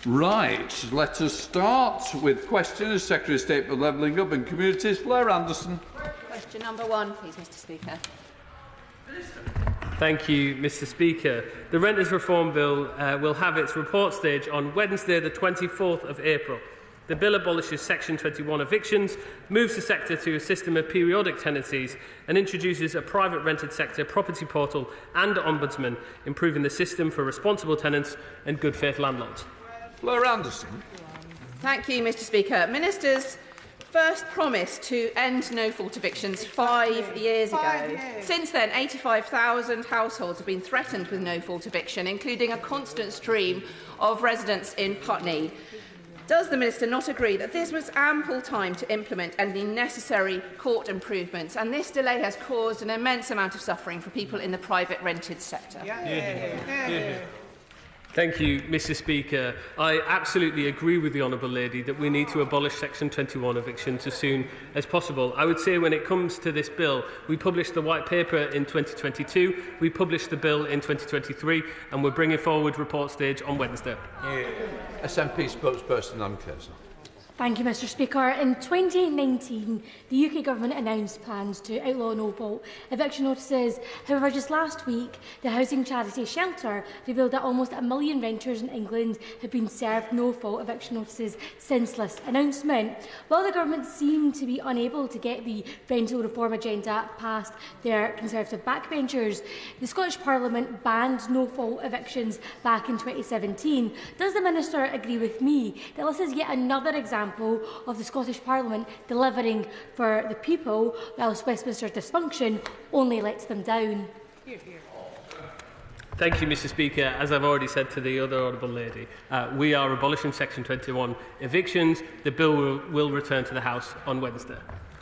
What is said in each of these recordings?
Right, let us start with questioners. Secretary of State for Levelling Up and Communities, Fleur Anderson. Question number 1, please, Mr Speaker. Thank you, Mr Speaker. The Renters Reform Bill will have its report stage on Wednesday, the 24th of April. The bill abolishes Section 21 evictions, moves the sector to a system of periodic tenancies and introduces a private rented sector property portal and ombudsman, improving the system for responsible tenants and good faith landlords. Fleur Anderson. Thank you, Mr Speaker. Ministers first promised to end no-fault evictions 5 years ago. Since then, 85,000 households have been threatened with no-fault eviction, including a constant stream of residents in Putney. Does the Minister not agree that this was ample time to implement any necessary court improvements, and this delay has caused an immense amount of suffering for people in the private rented sector? Thank you, Mr Speaker. I absolutely agree with the Honourable Lady that we need to abolish Section 21 evictions as soon as possible. I would say when it comes to this bill, we published the white paper in 2022, we published the bill in 2023, and we're bringing forward report stage on Wednesday. SNP spokesperson Anum. Thank you, Mr Speaker. In 2019, the UK Government announced plans to outlaw no-fault eviction notices. However, just last week, the housing charity Shelter revealed that almost 1 million renters in England have been served no-fault eviction notices since this announcement. While the Government seemed to be unable to get the rental reform agenda past their Conservative backbenchers, the Scottish Parliament banned no-fault evictions back in 2017. Does the Minister agree with me that this is yet another example of the Scottish Parliament delivering for the people, whilst Westminster's dysfunction only lets them down? Thank you, Mr Speaker. As I've already said to the other Honourable Lady, we are abolishing Section 21 evictions. The bill will return to the House on Wednesday.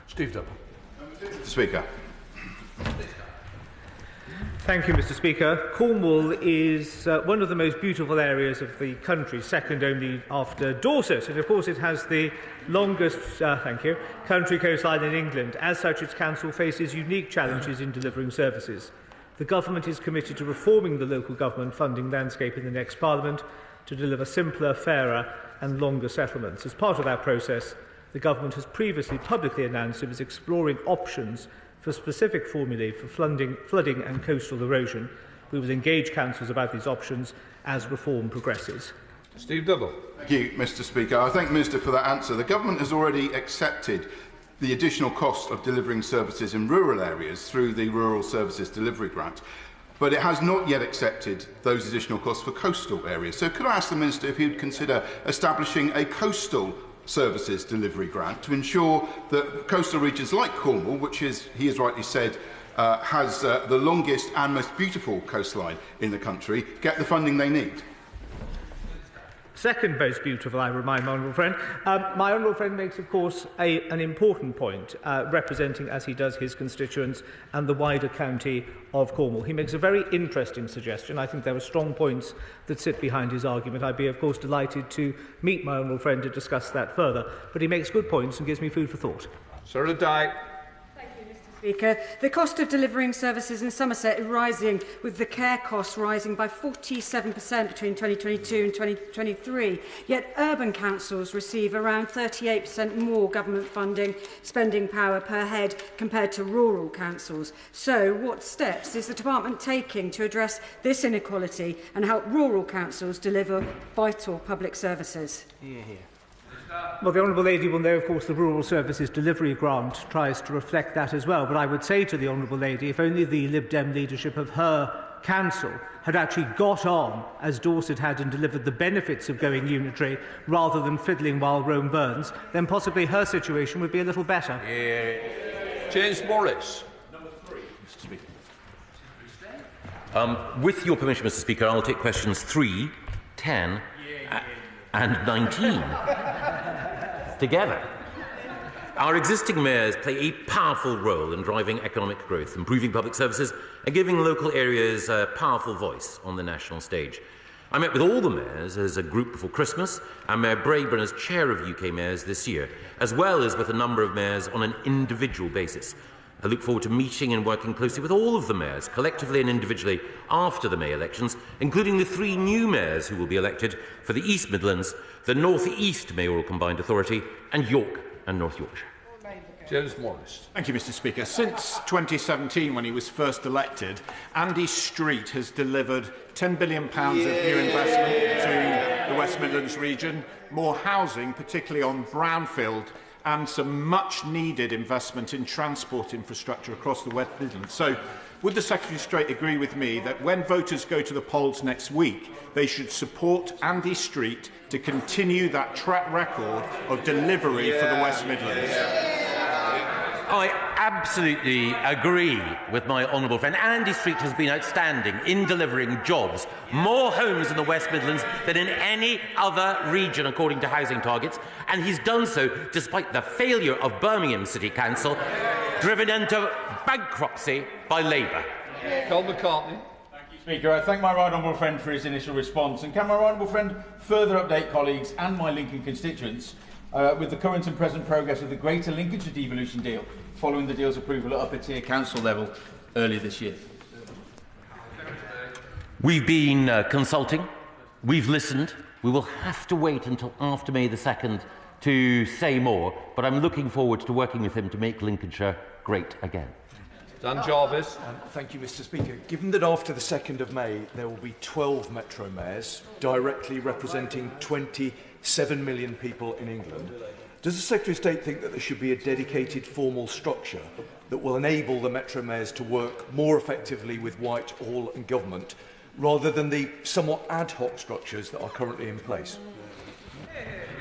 Steve Double. Mr Speaker. Thank you, Mr Speaker. Cornwall is one of the most beautiful areas of the country, second only after Dorset. And of course it has the longest country coastline in England. As such, its council faces unique challenges in delivering services. The Government is committed to reforming the local government funding landscape in the next Parliament to deliver simpler, fairer and longer settlements. As part of that process, the Government has previously publicly announced it was exploring options for specific formulae for flooding and coastal erosion. We will engage councils about these options as reform progresses. Steve Double. Thank you, Mr Speaker. I thank the Minister for that answer. The Government has already accepted the additional cost of delivering services in rural areas through the Rural Services Delivery Grant, but it has not yet accepted those additional costs for coastal areas. So could I ask the Minister if he would consider establishing a coastal services delivery grant to ensure that coastal regions like Cornwall, which is, he has rightly said, has the longest and most beautiful coastline in the country, get the funding they need? Second most beautiful, I remind my honourable friend. My honourable friend makes, of course, an important point, representing, as he does, his constituents and the wider county of Cornwall. He makes a very interesting suggestion. I think there are strong points that sit behind his argument. I'd be, of course, delighted to meet my honourable friend to discuss that further. But he makes good points and gives me food for thought. Sir Dyke. Speaker. The cost of delivering services in Somerset is rising, with the care costs rising by 47% between 2022 and 2023. Yet urban councils receive around 38% more government funding, spending power per head compared to rural councils. So, what steps is the Department taking to address this inequality and help rural councils deliver vital public services? Well, the Honourable Lady will know, of course, the Rural Services Delivery Grant tries to reflect that as well. But I would say to the Honourable Lady, if only the Lib Dem leadership of her council had actually got on, as Dorset had, and delivered the benefits of going unitary rather than fiddling while Rome burns, then possibly her situation would be a little better. James Morris. Number 3, Mr Speaker. With your permission, Mr Speaker, I'll take questions 3, 10 and 19 together. Our existing mayors play a powerful role in driving economic growth, improving public services and giving local areas a powerful voice on the national stage. I met with all the mayors as a group before Christmas, and Mayor Braeburn as chair of UK mayors this year, as well as with a number of mayors on an individual basis. I look forward to meeting and working closely with all of the mayors, collectively and individually, after the May elections, including the 3 new mayors who will be elected for the East Midlands, the North East Mayoral Combined Authority, and York and North Yorkshire. James Morris. Thank you, Mr. Speaker. Since 2017, when he was first elected, Andy Street has delivered £10 billion of new investment to the West Midlands region, more housing, particularly on brownfield, and some much-needed investment in transport infrastructure across the West Midlands. So, would the Secretary of State agree with me that when voters go to the polls next week, they should support Andy Street to continue that track record of delivery for the West Midlands? I absolutely agree with my honourable friend. Andy Street has been outstanding in delivering jobs, more homes in the West Midlands than in any other region, according to housing targets, and he's done so despite the failure of Birmingham City Council, driven into bankruptcy by Labour. Colin McCartney. Speaker, I thank my right honourable friend for his initial response, and can my right honourable friend further update colleagues and my Lincoln constituents with the current and present progress of the Greater Lincolnshire Devolution deal, following the deal's approval at upper tier council level earlier this year? We've been consulting, we've listened. We will have to wait until after May the 2nd to say more, but I'm looking forward to working with him to make Lincolnshire great again. Dan Jarvis. Thank you, Mr. Speaker. Given that after the 2nd of May there will be 12 Metro mayors directly representing 27 million people in England, does the Secretary of State think that there should be a dedicated formal structure that will enable the Metro mayors to work more effectively with Whitehall and government, rather than the somewhat ad hoc structures that are currently in place?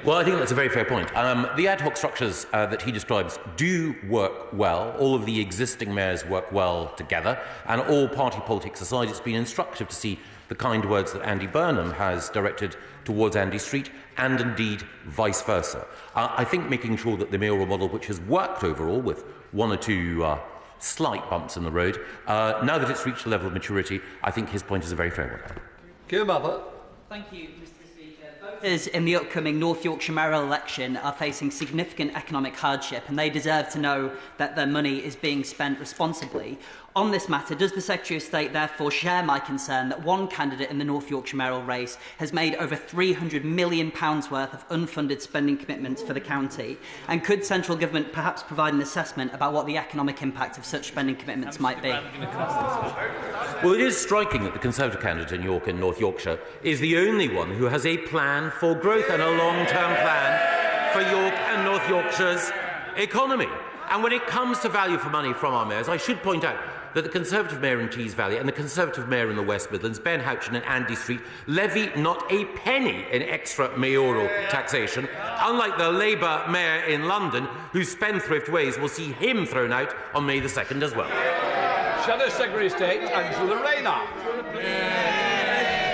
Well, I think that's a very fair point. The ad hoc structures that he describes do work well. All of the existing mayors work well together, and all party politics aside, it's been instructive to see the kind words that Andy Burnham has directed towards Andy Street, and indeed vice versa. I think making sure that the mayoral model, which has worked overall with 1 or 2 slight bumps in the road, now that it's reached a level of maturity, I think his point is a very fair one. Keir Mother. Thank you, Mr. Speaker. Voters in the upcoming North Yorkshire mayoral election are facing significant economic hardship, and they deserve to know that their money is being spent responsibly. On this matter, does the Secretary of State therefore share my concern that one candidate in the North Yorkshire mayoral race has made over £300 million worth of unfunded spending commitments for the county? And could central government perhaps provide an assessment about what the economic impact of such spending commitments might be? Well, it is striking that the Conservative candidate in York and North Yorkshire is the only one who has a plan for growth and a long-term plan for York and North Yorkshire's economy. And when it comes to value for money from our mayors, I should point out that the Conservative mayor in Tees Valley and the Conservative mayor in the West Midlands, Ben Houchin and Andy Street, levy not a penny in extra mayoral taxation, unlike the Labour mayor in London, whose spendthrift ways will see him thrown out on May the 2nd as well. Shadow Secretary of State, Angela Rayner.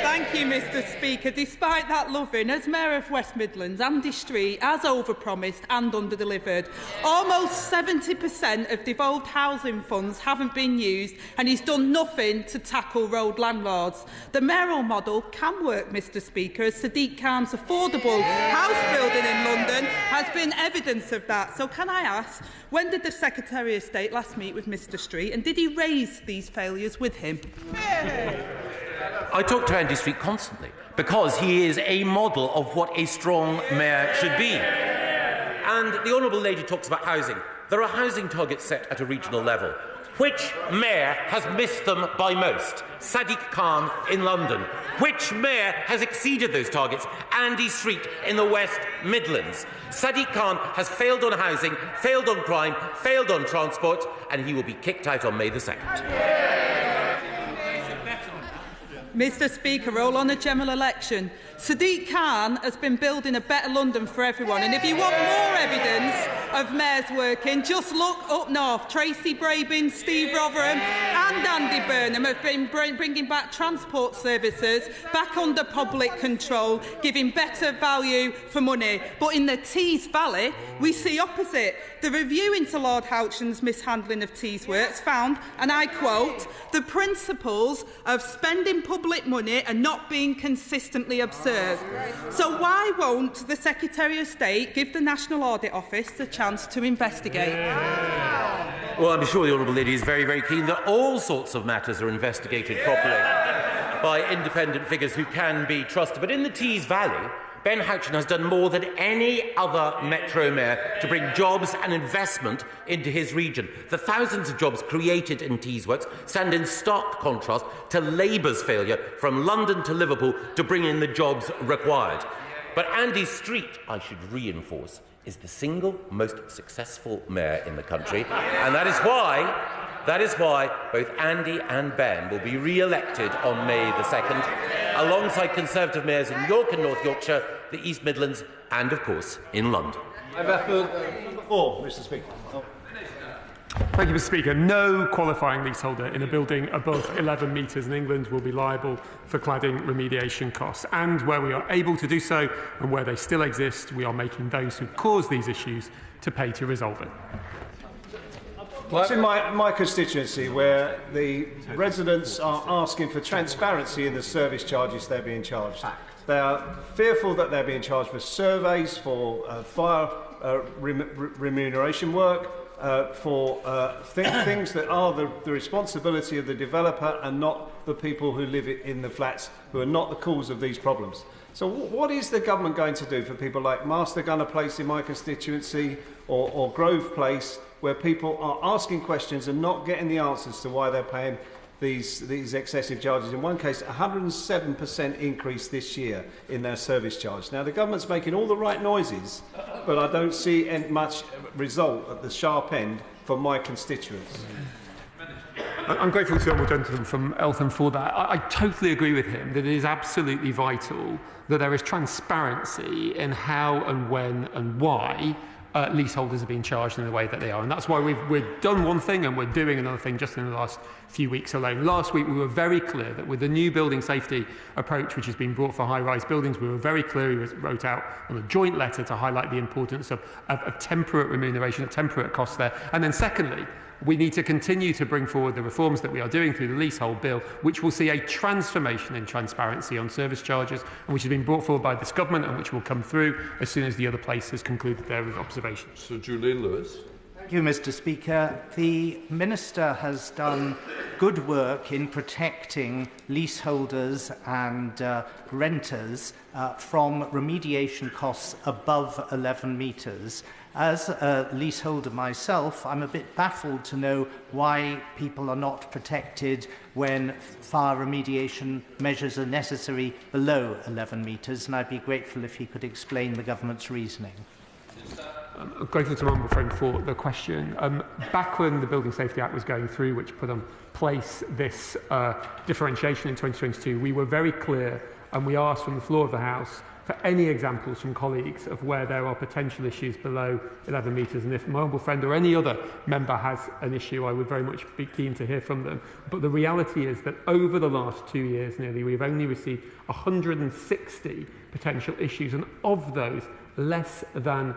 Thank you, Mr. Speaker. Despite that loving, as Mayor of West Midlands, Andy Street has overpromised and underdelivered. Almost 70% of devolved housing funds haven't been used, and he's done nothing to tackle road landlords. The mayoral model can work, Mr. Speaker, as Sadiq Khan's affordable house building in London has been evidence of that. So can I ask, when did the Secretary of State last meet with Mr. Street, and did he raise these failures with him? I talk to Andy Street constantly because he is a model of what a strong mayor should be. And the Honourable Lady talks about housing. There are housing targets set at a regional level. Which mayor has missed them by most? Sadiq Khan in London. Which mayor has exceeded those targets? Andy Street in the West Midlands. Sadiq Khan has failed on housing, failed on crime, failed on transport, and he will be kicked out on May the 2nd. Mr. Speaker, roll on a general election. Sadiq Khan has been building a better London for everyone, and if you want more evidence of mayors working, just look up north. Tracy Brabin, Steve Rotherham and Andy Burnham have been bringing back transport services back under public control, giving better value for money. But in the Tees Valley, we see opposite. The review into Lord Houchin's mishandling of Tees Works found, and I quote, "The principles of spending public money are not being consistently observed." So why won't the Secretary of State give the National Audit Office the chance to investigate? Well, I'm sure the Honourable Lady is very, very keen that all sorts of matters are investigated properly by independent figures who can be trusted. But in the Tees Valley, Ben Houchen has done more than any other Metro Mayor to bring jobs and investment into his region. The thousands of jobs created in Tees Works stand in stark contrast to Labour's failure from London to Liverpool to bring in the jobs required. But Andy Street, I should reinforce, is the single most successful mayor in the country, and that is why both Andy and Ben will be re-elected on May the 2nd, alongside Conservative mayors in York and North Yorkshire, the East Midlands, and, of course, in London. Mr. Speaker. Thank you, Mr. Speaker. No qualifying leaseholder in a building above 11 metres in England will be liable for cladding remediation costs. And where we are able to do so, and where they still exist, we are making those who cause these issues to pay to resolve it. It's in my constituency where the residents are asking for transparency in the service charges they're being charged. They are fearful that they're being charged for surveys, for fire remuneration work, for things that are the responsibility of the developer and not the people who live in the flats, who are not the cause of these problems. So what is the government going to do for people like Master Gunner Place in my constituency or Grove Place, where people are asking questions and not getting the answers to why they're paying these excessive charges? In one case, 107% increase this year in their service charge. Now, the government's making all the right noises, but I don't see much result at the sharp end for my constituents. I'm grateful to the Honourable Gentleman from Eltham for that. I totally agree with him that it is absolutely vital that there is transparency in how and when and why leaseholders are being charged in the way that they are. And that's why we've done one thing and we're doing another thing just in the last few weeks alone. Last week we were very clear that with the new building safety approach which has been brought for high-rise buildings, we were very clear, we wrote out on a joint letter to highlight the importance of temperate remuneration, of temperate costs there. And then secondly, we need to continue to bring forward the reforms that we are doing through the leasehold bill, which will see a transformation in transparency on service charges, and which has been brought forward by this government and which will come through as soon as the other place has concluded their observations. Sir Julian Lewis. Thank you, Mr. Speaker. The Minister has done good work in protecting leaseholders and renters from remediation costs above 11 metres. As a leaseholder myself, I'm a bit baffled to know why people are not protected when fire remediation measures are necessary below 11 metres, and I'd be grateful if he could explain the government's reasoning. I'm grateful to my honourable friend for the question. Back when the Building Safety Act was going through, which put in place this differentiation in 2022, we were very clear, and we asked from the floor of the House for any examples from colleagues of where there are potential issues below 11 metres. And if my honourable friend or any other member has an issue, I would very much be keen to hear from them. But the reality is that over the last 2 years nearly, we've only received 160 potential issues, and of those, less than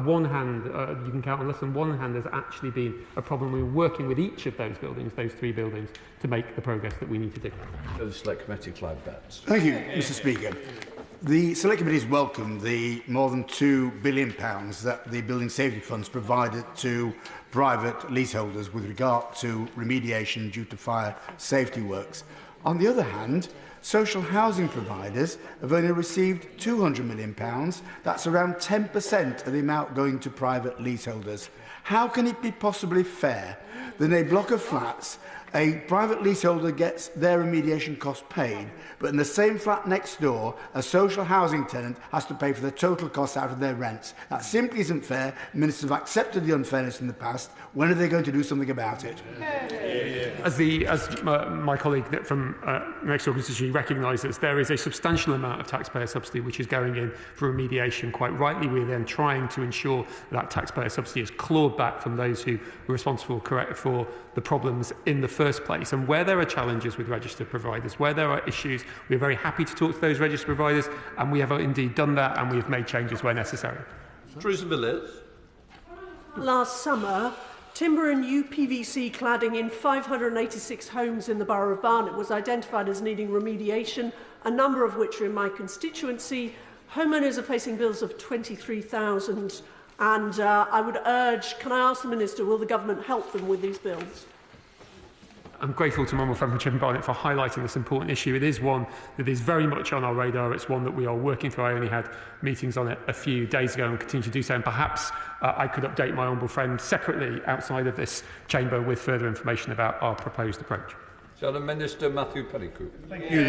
one hand, you can count on less than one hand, has actually been a problem. We're working with each of those buildings, those three buildings, to make the progress that we need to do. The Select Committee, Clive Betts. Thank you, Mr. Speaker. The Select Committee has welcomed the more than £2 billion that the Building Safety Funds provided to private leaseholders with regard to remediation due to fire safety works. On the other hand, social housing providers have only received £200 million. That's around 10% of the amount going to private leaseholders. How can it be possibly fair that in a block of flats, a private leaseholder gets their remediation costs paid, but in the same flat next door, a social housing tenant has to pay for the total costs out of their rents? That simply isn't fair. Ministers have accepted the unfairness in the past. When are they going to do something about it? As my colleague from next door constituency recognises, there is a substantial amount of taxpayer subsidy which is going in for remediation. Quite rightly, we're then trying to ensure that taxpayer subsidy is clawed back from those who were responsible for the problems in the first place. And where there are challenges with registered providers, where there are issues, we're very happy to talk to those registered providers, and we have indeed done that, and we have made changes where necessary. Teresa Villiers. Last summer, timber and UPVC cladding in 586 homes in the borough of Barnet was identified as needing remediation, a number of which are in my constituency. Homeowners are facing bills of £23,000 And I would urge, can I ask the Minister, will the Government help them with these bills? I'm grateful to my honourable friend Jim Barnett for highlighting this important issue. It is one that is very much on our radar. It's one that we are working through. I only had meetings on it a few days ago and continue to do so. And perhaps I could update my honourable friend separately outside of this chamber with further information about our proposed approach. Minister Matthew Pericoop. Thank you,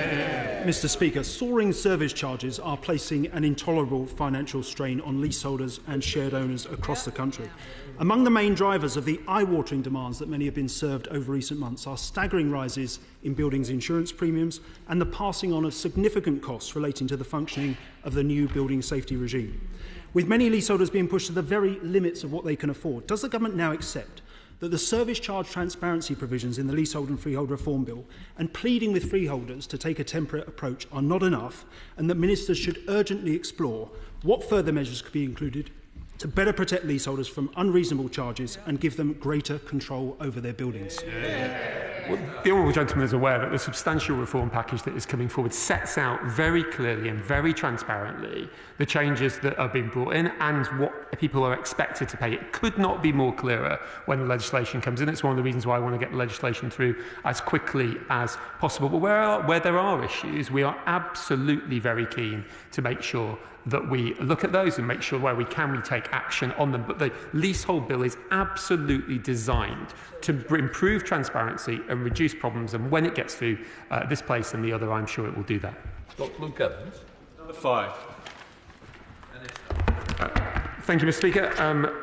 Mr. Speaker. Soaring service charges are placing an intolerable financial strain on leaseholders and shared owners across the country. Among the main drivers of the eye-watering demands that many have been served over recent months are staggering rises in buildings insurance premiums and the passing on of significant costs relating to the functioning of the new building safety regime. With many leaseholders being pushed to the very limits of what they can afford, does the Government now accept that the service charge transparency provisions in the Leasehold and Freehold Reform Bill and pleading with freeholders to take a temperate approach are not enough, and that ministers should urgently explore what further measures could be included to better protect leaseholders from unreasonable charges and give them greater control over their buildings? Well, the honourable gentleman is aware that the substantial reform package that is coming forward sets out very clearly and very transparently the changes that are being brought in and what people are expected to pay. It could not be more clearer when the legislation comes in. It's one of the reasons why I want to get the legislation through as quickly as possible. But where there are issues, we are absolutely very keen to make sure that we look at those and make sure where we can we take action on them. But the leasehold bill is absolutely designed to improve transparency and reduce problems, and when it gets through this place and the other, I'm sure it will do that. Dr. Luke Evans. Number 5. Thank you, Mr. Speaker.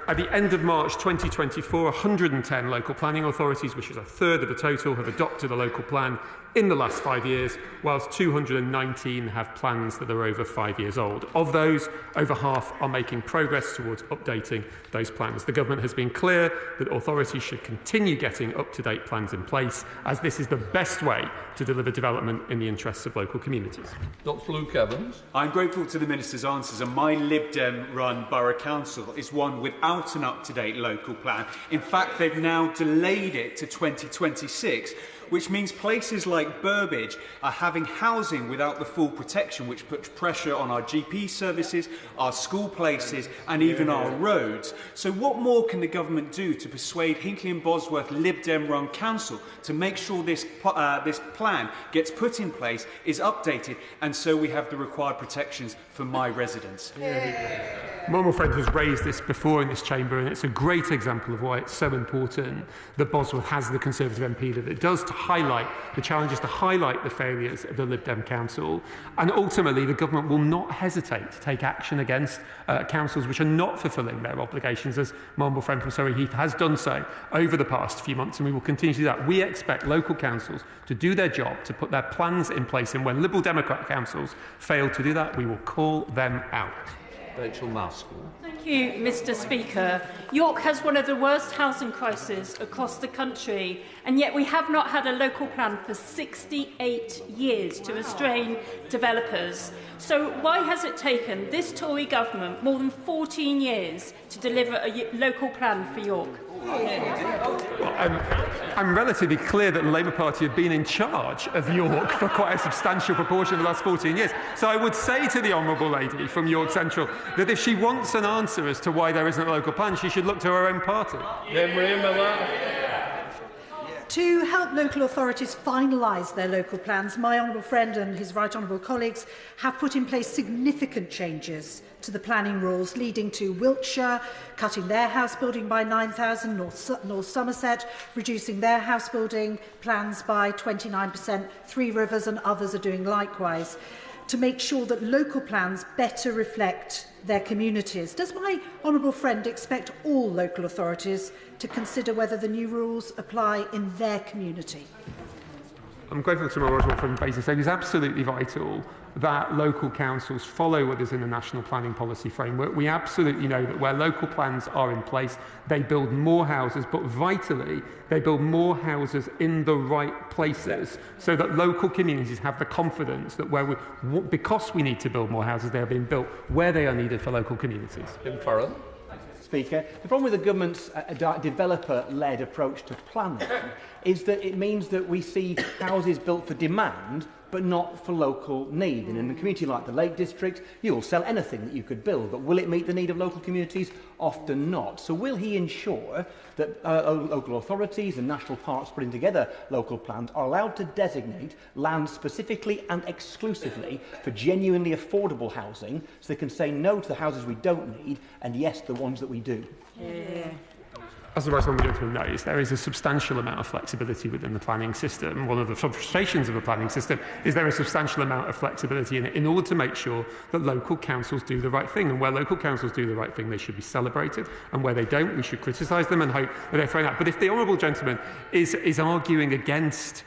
At the end of March 2024, 110 local planning authorities, which is a third of the total, have adopted a local plan in the last 5 years, whilst 219 have plans that are over 5 years old. Of those, over half are making progress towards updating those plans. The Government has been clear that authorities should continue getting up-to-date plans in place, as this is the best way to deliver development in the interests of local communities. Dr. Luke Evans. I'm grateful to the Minister's answers, and my Lib Dem-run Borough Council is one without an up-to-date local plan. In fact, they've now delayed it to 2026, which means places like Burbage are having housing without the full protection, which puts pressure on our GP services, our school places and even our roads. So what more can the Government do to persuade Hinckley and Bosworth Lib Dem-run Council to make sure this plan gets put in place, is updated, and so we have the required protections for my residents? My honourable friend has raised this before in this chamber, and it's a great example of why it's so important that Bosworth has the Conservative MP that it does, to highlight the challenges, to highlight the failures of the Lib Dem Council. And ultimately, the Government will not hesitate to take action against councils which are not fulfilling their obligations, as my honourable friend from Surrey Heath has done so over the past few months, and we will continue to do that. We expect local councils to do their job, to put their plans in place, and when Liberal Democrat councils fail to do that, we will call them out. Rachel Maskell. Thank you, Mr. Speaker. York has one of the worst housing crises across the country, and yet we have not had a local plan for 68 years to restrain developers. So why has it taken this Tory government more than 14 years to deliver a local plan for York? Well, I'm relatively clear that the Labour Party have been in charge of York for quite a substantial proportion of the last 14 years. So I would say to the Honourable Lady from York Central that if she wants an answer as to why there isn't a local plan, she should look to her own party. To help local authorities finalise their local plans, my honourable friend and his right honourable colleagues have put in place significant changes to the planning rules, leading to Wiltshire cutting their house building by 9,000, North Somerset reducing their house building plans by 29%, Three Rivers and others are doing likewise, to make sure that local plans better reflect their communities. Does my honourable friend expect all local authorities to consider whether the new rules apply in their community? I'm grateful to my honourable friend Basin saying it's absolutely vital that local councils follow what is in the National Planning Policy Framework. We absolutely know that where local plans are in place, they build more houses, but vitally, they build more houses in the right places so that local communities have the confidence that because we need to build more houses, they are being built where they are needed for local communities. Tim Farrell. Speaker, the problem with the government's developer-led approach to planning is that it means that we see houses built for demand, but not for local need. And in a community like the Lake District, you will sell anything that you could build, but will it meet the need of local communities? Often not. So will he ensure that local authorities and national parks putting together local plans are allowed to designate land specifically and exclusively for genuinely affordable housing, so they can say no to the houses we don't need and yes to the ones that we do? Yeah. As the Right Honourable Gentleman knows, there is a substantial amount of flexibility within the planning system. One of the frustrations of the planning system is there is a substantial amount of flexibility in it in order to make sure that local councils do the right thing. And where local councils do the right thing, they should be celebrated. And where they don't, we should criticise them and hope that they're thrown out. But if the Honourable Gentleman is arguing against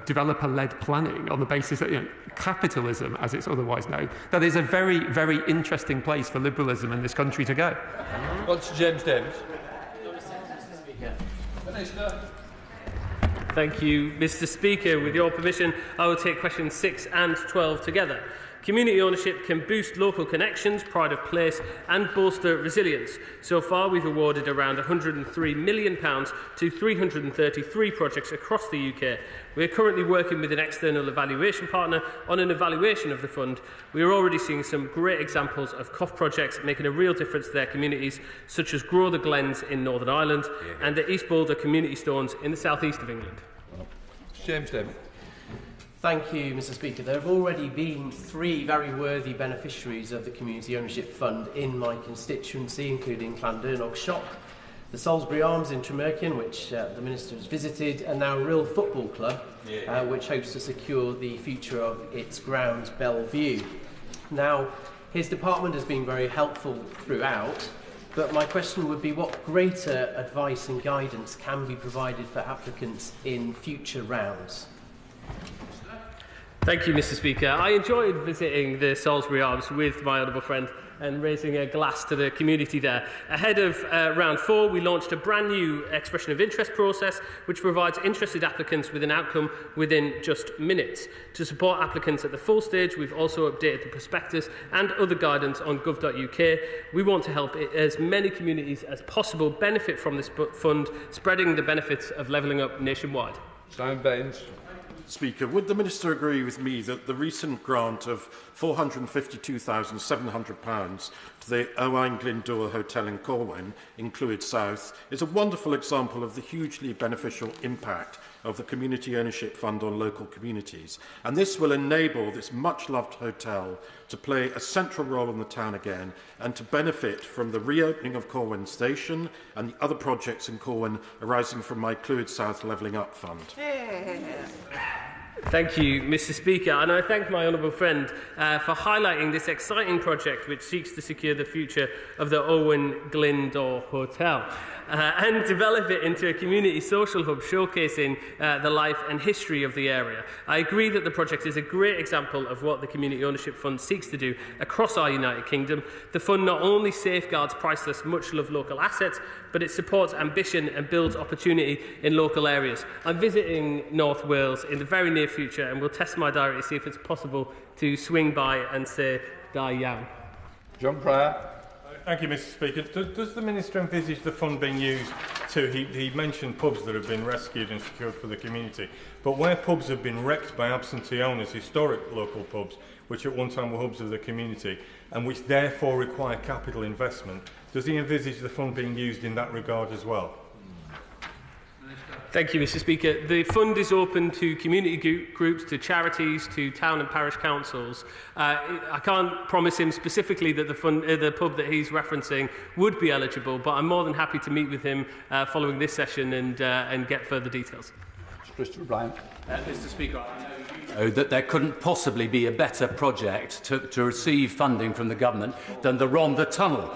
developer-led planning on the basis that capitalism, as it's otherwise known, that is a very, very interesting place for liberalism in this country to go. What's James Davis? Thank you, Mr. Speaker. With your permission, I will take questions 6 and 12 together. Community ownership can boost local connections, pride of place and bolster resilience. So far, we've awarded around £103 million to 333 projects across the UK. We are currently working with an external evaluation partner on an evaluation of the fund. We are already seeing some great examples of COF projects making a real difference to their communities, such as Grow the Glens in Northern Ireland and the East Boulder Community Stones in the southeast of England. James Davis. Thank you, Mr. Speaker. There have already been 3 very worthy beneficiaries of the Community Ownership Fund in my constituency, including Llandurnog Shop, the Salisbury Arms in Tremerkin, which the Minister has visited, and now Rill Football Club, which hopes to secure the future of its grounds, Bellevue. Now, his department has been very helpful throughout, but my question would be what greater advice and guidance can be provided for applicants in future rounds? Thank you, Mr. Speaker. I enjoyed visiting the Salisbury Arms with my honourable friend and raising a glass to the community there. Ahead of round 4, we launched a brand new expression of interest process which provides interested applicants with an outcome within just minutes. To support applicants at the full stage, we've also updated the prospectus and other guidance on gov.uk. We want to help as many communities as possible benefit from this fund, spreading the benefits of levelling up nationwide. Simon Baines. Speaker, would the Minister agree with me that the recent grant of £452,700 to the Owain Glyndŵr Hotel in Corwin, in Clwyd South, is a wonderful example of the hugely beneficial impact of the Community Ownership Fund on local communities? And this will enable this much-loved hotel to play a central role in the town again and to benefit from the reopening of Corwin Station and the other projects in Corwin arising from my Clwyd South Levelling Up Fund. Thank you, Mr. Speaker, and I thank my honourable friend for highlighting this exciting project which seeks to secure the future of the Owain Glyndŵr Hotel and develop it into a community social hub showcasing the life and history of the area. I agree that the project is a great example of what the Community Ownership Fund seeks to do across our United Kingdom. The fund not only safeguards priceless, much-loved local assets, but it supports ambition and builds opportunity in local areas. I'm visiting North Wales in the very near future and will test my diary to see if it's possible to swing by and say da iawn. John Pryor. Thank you, Mr. Speaker. Does the Minister envisage the fund being used to, he mentioned pubs that have been rescued and secured for the community, but where pubs have been wrecked by absentee owners, historic local pubs, which at one time were hubs of the community, and which therefore require capital investment, does he envisage the fund being used in that regard as well? Thank you, Mr. Speaker. The fund is open to community groups, to charities, to town and parish councils. I can't promise him specifically that the pub that he's referencing would be eligible, but I'm more than happy to meet with him following this session and get further details. Christopher Bryant. Mr. Speaker, I know that there couldn't possibly be a better project to receive funding from the government than the Rhondda Tunnel,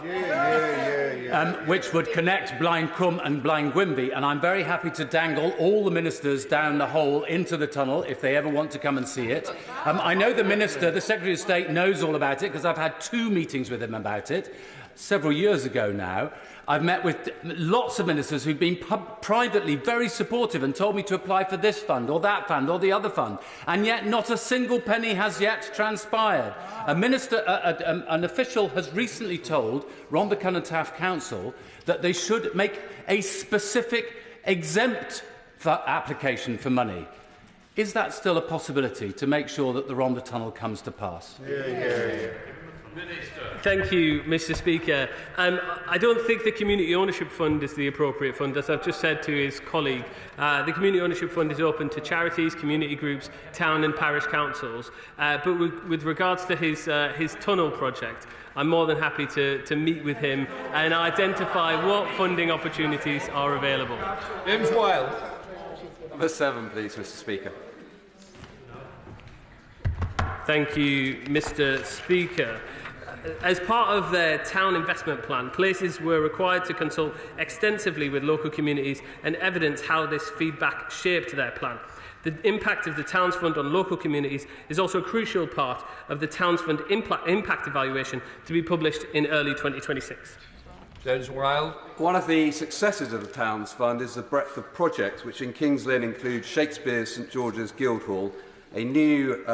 which would connect Blaen Cwm and Blaen Gwynfi, and I'm very happy to dangle all the ministers down the hole into the tunnel if they ever want to come and see it. I know the Minister, the Secretary of State, knows all about it because I've had 2 meetings with him about it several years ago now. I've met with lots of ministers who've been privately very supportive and told me to apply for this fund or that fund or the other fund, and yet not a single penny has yet transpired. An official has recently told Rhondda Cynon Council that they should make a specific exempt application for money. Is that still a possibility to make sure that the Rhondda Tunnel comes to pass? Thank you, Mr. Speaker. I don't think the Community Ownership Fund is the appropriate fund. As I've just said to his colleague, the Community Ownership Fund is open to charities, community groups, town and parish councils. But with regards to his tunnel project, I'm more than happy to meet with him and identify what funding opportunities are available. James Wilde. Number 7, please, Mr. Speaker. Thank you, Mr. Speaker. As part of their town investment plan, places were required to consult extensively with local communities and evidence how this feedback shaped their plan. The impact of the Towns Fund on local communities is also a crucial part of the Towns Fund impact evaluation to be published in early 2026. James Wilde. One of the successes of the Towns Fund is the breadth of projects, which in Kings Lynn include Shakespeare's St George's Guildhall, a new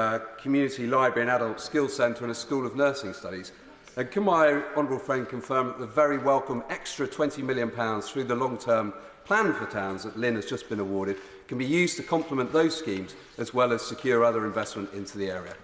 community library and adult skills centre and a school of nursing studies. And can my honourable friend confirm that the very welcome extra £20 million through the long-term plan for towns that Lynn has just been awarded can be used to complement those schemes as well as secure other investment into the area?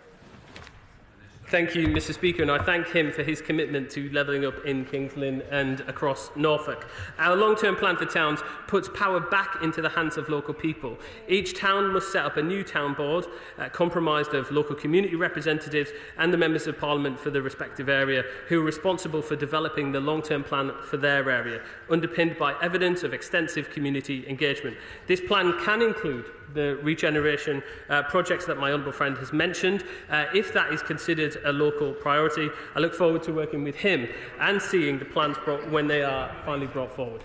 Thank you, Mr. Speaker, and I thank him for his commitment to levelling up in Kings Lynn and across Norfolk. Our long-term plan for towns puts power back into the hands of local people. Each town must set up a new town board comprised of local community representatives and the members of Parliament for the respective area who are responsible for developing the long-term plan for their area, underpinned by evidence of extensive community engagement. This plan can include the regeneration projects that my honourable friend has mentioned. If that is considered a local priority, I look forward to working with him and seeing the plans when they are finally brought forward.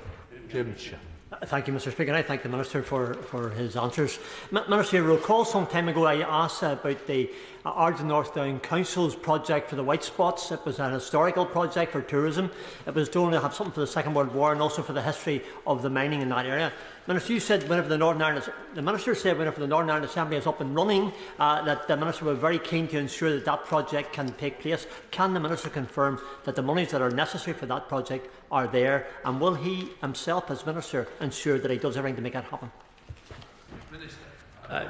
Thank you, Mr. Speaker. I thank the Minister for his answers. Minister, you recall some time ago I asked about the Airdrie North Down Council's project for the white spots. It was an historical project for tourism. It was going to have something for the Second World War and also for the history of the mining in that area. Minister, you said whenever the Northern Ireland Assembly is up and running, that the Minister will be very keen to ensure that that project can take place. Can the Minister confirm that the monies that are necessary for that project are there, and will he himself, as Minister, ensure that he does everything to make that happen?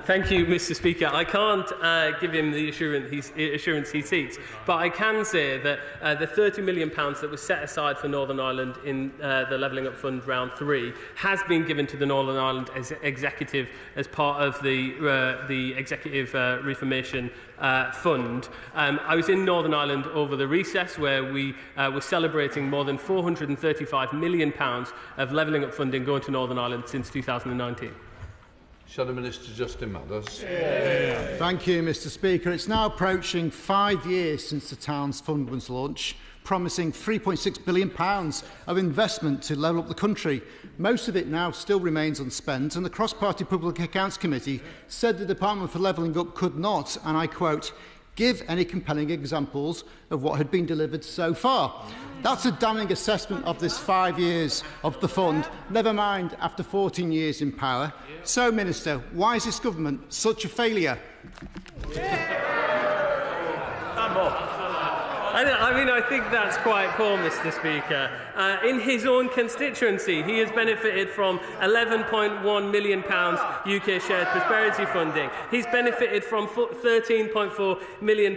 Thank you, Mr. Speaker. I can't give him the assurance he seeks, but I can say that the £30 million that was set aside for Northern Ireland in the Levelling Up Fund Round 3 has been given to the Northern Ireland Executive as part of the Executive Reformation Fund. I was in Northern Ireland over the recess where we were celebrating more than £435 million of Levelling Up funding going to Northern Ireland since 2019. Shadow Minister Justin Mathers. Thank you, Mr. Speaker. It's now approaching 5 years since the Towns Fund was launched, promising £3.6 billion of investment to level up the country. Most of it now still remains unspent, and the Cross-Party Public Accounts Committee said the Department for Levelling Up could not, and I quote, give any compelling examples of what had been delivered so far. That's a damning assessment of this 5 years of the fund, never mind after 14 years in power. So, Minister, why is this government such a failure? I think that's quite poor, Mr. Speaker. In his own constituency, he has benefited from £11.1 million UK shared prosperity funding. He's benefited from £13.4 million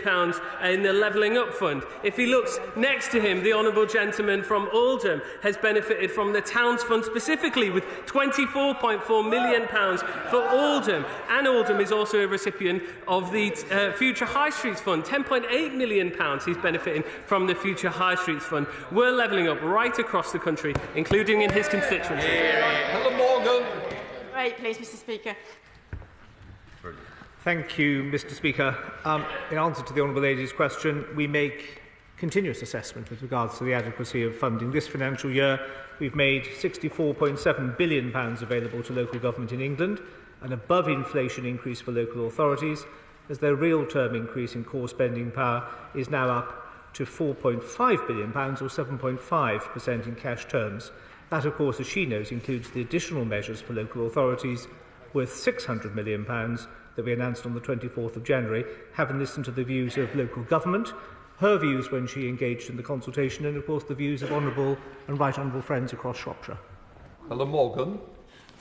in the Levelling Up Fund. If he looks next to him, the honourable gentleman from Oldham has benefited from the Towns Fund specifically with £24.4 million for Oldham. And Oldham is also a recipient of the Future High Streets Fund, £10.8 million he's benefiting from the Future High Streets Fund. We're levelling up right across the country, including in his constituency. Helen Morgan. Right, please, Mr. Speaker. Thank you, Mr. Speaker. In answer to the Honourable Lady's question, we make continuous assessment with regards to the adequacy of funding. This financial year, we've made £64.7 billion available to local government in England, an above-inflation increase for local authorities, as their real-term increase in core spending power is now up to £4.5 billion, or 7.5% in cash terms. That, of course, as she knows, includes the additional measures for local authorities worth £600 million that we announced on the 24th of January, having listened to the views of local government, her views when she engaged in the consultation, and, of course, the views of honourable and right honourable friends across Shropshire. Helen Morgan.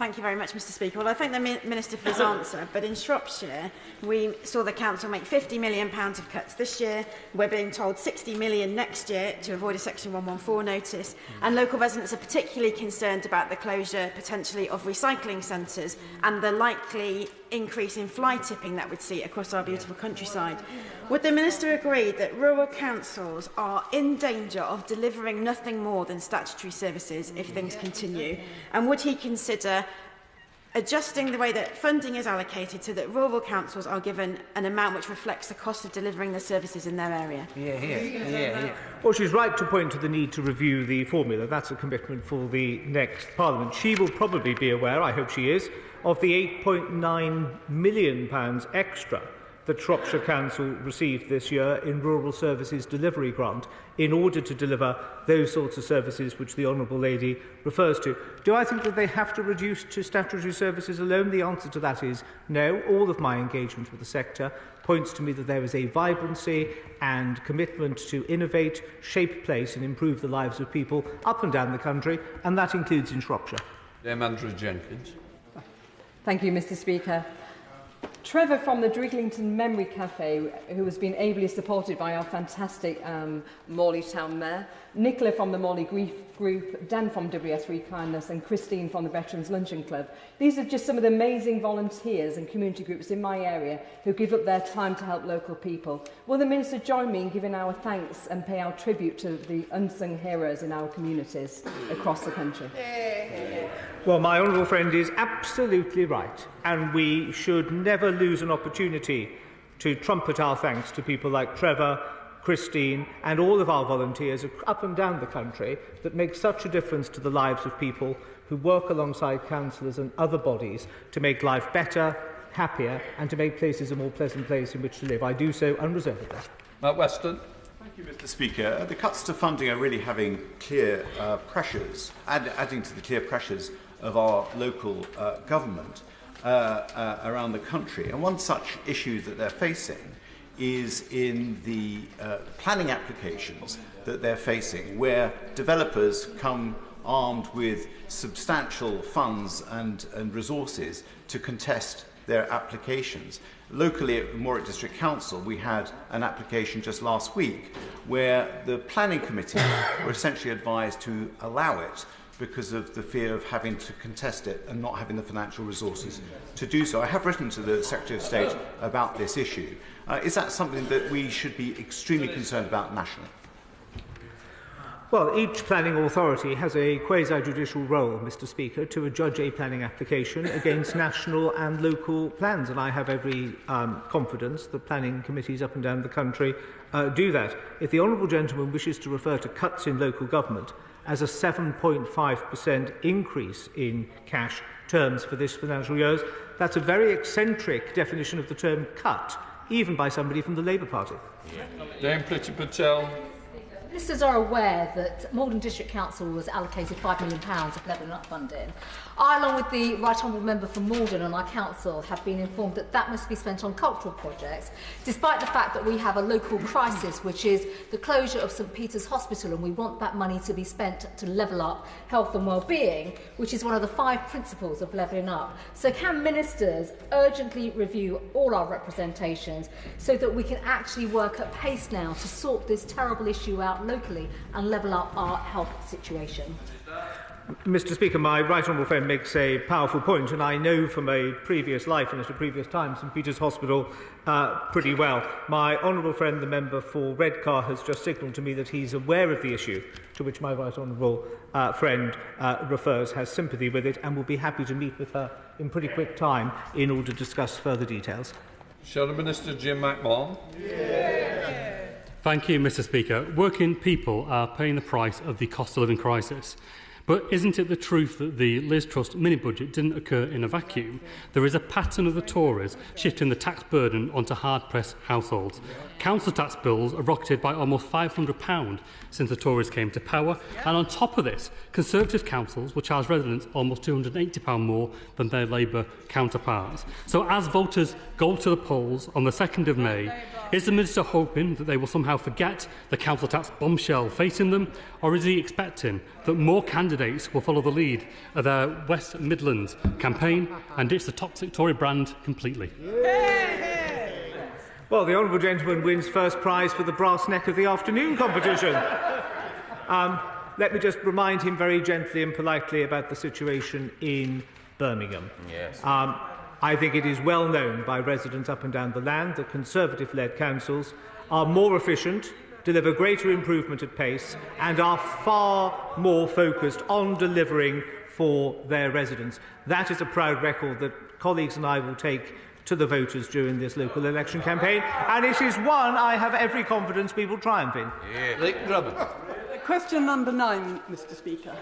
Thank you very much, Mr Speaker. Well, I thank the Minister for his answer, but in Shropshire, we saw the Council make £50 million of cuts this year. We're being told £60 million next year to avoid a Section 114 notice, and local residents are particularly concerned about the closure, potentially, of recycling centres and the likely increase in fly tipping that we'd see across our beautiful countryside. Would the Minister agree that rural councils are in danger of delivering nothing more than statutory services if things continue? And would he consider adjusting the way that funding is allocated so that rural councils are given an amount which reflects the cost of delivering the services in their area? Well, she's right to point to the need to review the formula. That's a commitment for the next Parliament. She will probably be aware, I hope she is, of the £8.9 million extra that Shropshire Council received this year in Rural Services Delivery Grant in order to deliver those sorts of services which the Honourable Lady refers to. Do I think that they have to reduce to statutory services alone? The answer to that is no. All of my engagement with the sector points to me that there is a vibrancy and commitment to innovate, shape place and improve the lives of people up and down the country, and that includes in Shropshire. Dame Andrew Jenkins. Thank you, Mr Speaker. Trevor from the Driglington Memory Cafe, who has been ably supported by our fantastic Morley Town Mayor, Nicola from the Morley Grief Group, Dan from WS3 Kindness and Christine from the Veterans Luncheon Club. These are just some of the amazing volunteers and community groups in my area who give up their time to help local people. Will the Minister join me in giving our thanks and pay our tribute to the unsung heroes in our communities across the country? Well, my honourable friend is absolutely right, and we should never lose an opportunity to trumpet our thanks to people like Trevor, Christine and all of our volunteers up and down the country that make such a difference to the lives of people who work alongside councillors and other bodies to make life better, happier and to make places a more pleasant place in which to live. I do so unreservedly. Matt Weston. Thank you, Mr Speaker. The cuts to funding are really having clear pressures, adding to the clear pressures of our local government around the country. And one such issue that they're facing is in the planning applications that they're facing, where developers come armed with substantial funds and resources to contest their applications. Locally at Warwick District Council, we had an application just last week where the planning committee were essentially advised to allow it because of the fear of having to contest it and not having the financial resources to do so. I have written to the Secretary of State about this issue. Is that something that we should be extremely concerned about nationally? Well, each planning authority has a quasi-judicial role, Mr Speaker, to adjudge a planning application against national and local plans, and I have every confidence that planning committees up and down the country do that. If the honourable gentleman wishes to refer to cuts in local government as a 7.5% increase in cash terms for this financial year, that's a very eccentric definition of the term cut, even by somebody from the Labour Party. Dame Priti Patel. Ministers are aware that Malden District Council was allocated £5 million of levelling up funding. I, along with the Right Honourable Member for Malden and our council, have been informed that that must be spent on cultural projects, despite the fact that we have a local crisis, which is the closure of St Peter's Hospital, and we want that money to be spent to level up health and well-being, which is one of the 5 principles of levelling up. So can ministers urgently review all our representations so that we can actually work at pace now to sort this terrible issue out locally and level up our health situation? Mr Speaker, my right honourable friend makes a powerful point, and I know from a previous life and at a previous time St Peter's Hospital pretty well. My honourable friend, the member for Redcar, has just signalled to me that he's aware of the issue to which my right honourable friend refers, has sympathy with it, and will be happy to meet with her in pretty quick time in order to discuss further details. Shadow Minister Jim McMahon. Thank you, Mr Speaker. Working people are paying the price of the cost of living crisis. But isn't it the truth that the Liz Truss mini-budget didn't occur in a vacuum? There is a pattern of the Tories shifting the tax burden onto hard-pressed households. Council tax bills have rocketed by almost £500 since the Tories came to power. And on top of this, Conservative councils will charge residents almost £280 more than their Labour counterparts. So as voters go to the polls on the 2nd of May, is the Minister hoping that they will somehow forget the council tax bombshell facing them, or is he expecting that more candidates candidates will follow the lead of their West Midlands campaign and ditch the toxic Tory brand completely. Well, the honourable gentleman wins first prize for the brass neck of the afternoon competition. Let me just remind him very gently and politely about the situation in Birmingham. Yes. I think it is well known by residents up and down the land that Conservative-led councils are more efficient, deliver greater improvement at pace, and are far more focused on delivering for their residents. That is a proud record that colleagues and I will take to the voters during this local election campaign, and it is one I have every confidence we will triumph in. Question number 9, Mr. Speaker.